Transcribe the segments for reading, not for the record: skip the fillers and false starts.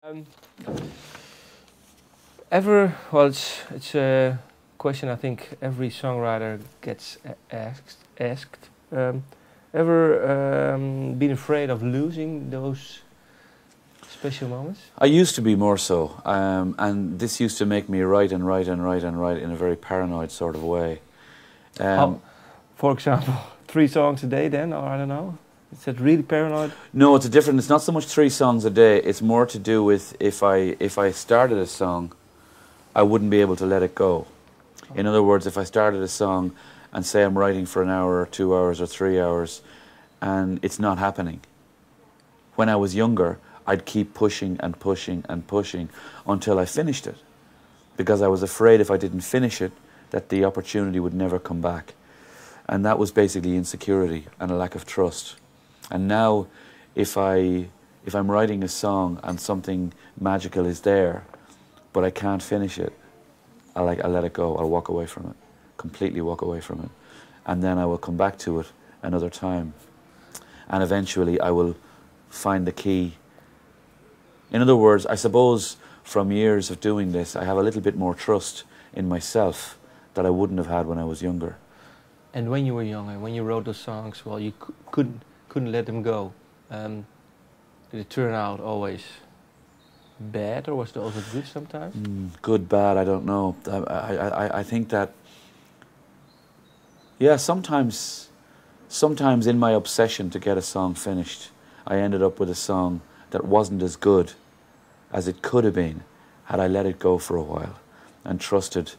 Um, well, it's a question I think every songwriter gets asked. Ever been afraid of losing those special moments? I used to be more so, and this used to make me write and write and write and write in a very paranoid sort of way. For example, 3 songs a day then, or I don't know? Is that really paranoid? No, it's not so much 3 songs a day, it's more to do with if I started a song, I wouldn't be able to let it go. In other words, if I started a song and say I'm writing for an hour or 2 hours or 3 hours and it's not happening. When I was younger, I'd keep pushing and pushing and pushing until I finished it, because I was afraid if I didn't finish it that the opportunity would never come back. And that was basically insecurity and a lack of trust. And now if I'm writing a song and something magical is there but I can't finish it, I'll let it go. I'll walk away from it, completely walk away from it, and then I will come back to it another time, and eventually I will find the key. In other words, I suppose from years of doing this, I have a little bit more trust in myself that I wouldn't have had when I was younger. And when you were younger, when you wrote those songs, well, you couldn't let them go. Did it turn out always bad, or was it also good sometimes? Good, bad, I don't know. I think that, yeah, sometimes in my obsession to get a song finished, I ended up with a song that wasn't as good as it could have been had I let it go for a while and trusted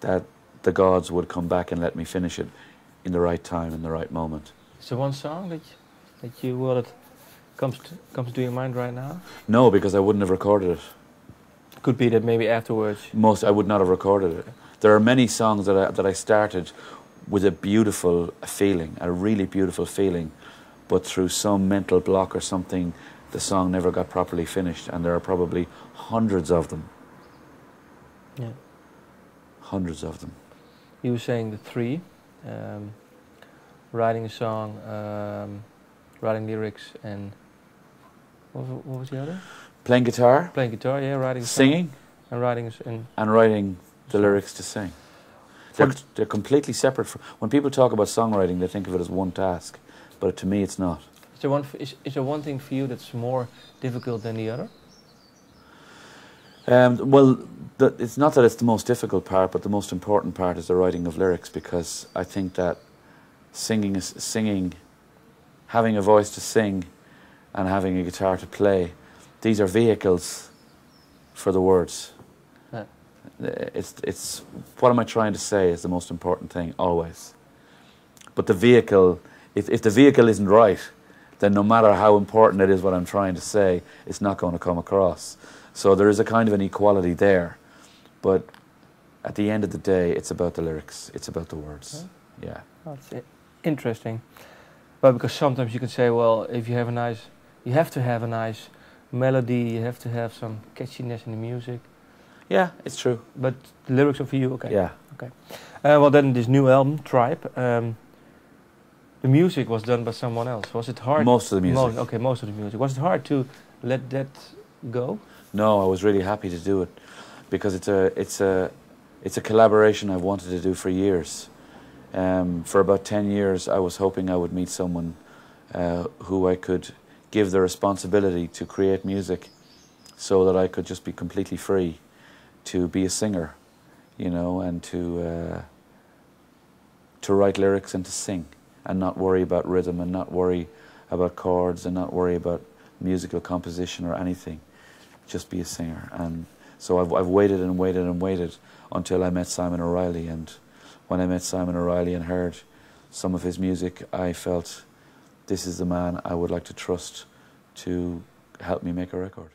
that the gods would come back and let me finish it in the right time, in the right moment. Is there one song that comes to your mind right now? No, because I wouldn't have recorded it. Could be that maybe afterwards. I would not have recorded it. There are many songs that I started with a beautiful feeling, a really beautiful feeling, but through some mental block or something, the song never got properly finished, and there are probably hundreds of them. Yeah. Hundreds of them. You were saying the 3, writing a song, writing lyrics, and what was the other? Playing guitar. Playing guitar, yeah, writing a singing. Song, and writing the lyrics to sing. They're completely separate. When people talk about songwriting, they think of it as one task, but to me it's not. Is there one thing for you that's more difficult than the other? Well, it's not that it's the most difficult part, but the most important part is the writing of lyrics, because I think that singing, having a voice to sing and having a guitar to play, these are vehicles for the words. Yeah. It's what am I trying to say is the most important thing, always. But the vehicle, if the vehicle isn't right, then no matter how important it is what I'm trying to say, it's not going to come across. So there is a kind of an equality there. But at the end of the day, it's about the lyrics, it's about the words. Yeah. That's interesting. But because sometimes you can say, well, if you have you have to have a nice melody, you have to have some catchiness in the music. Yeah, it's true. But the lyrics are for you, okay? Yeah. Okay. Well, then this new album, Tribe, the music was done by someone else. Was it hard? Most of the music. Most of the music. Was it hard to let that go? No, I was really happy to do it, because it's a collaboration I've wanted to do for years. For about 10 years, I was hoping I would meet someone who I could give the responsibility to create music, so that I could just be completely free to be a singer, you know, and to write lyrics and to sing, and not worry about rhythm, and not worry about chords, and not worry about musical composition or anything. Just be a singer. And so I've waited and waited and waited until I met Simon O'Reilly, and when I met Simon O'Reilly and heard some of his music, I felt this is the man I would like to trust to help me make a record.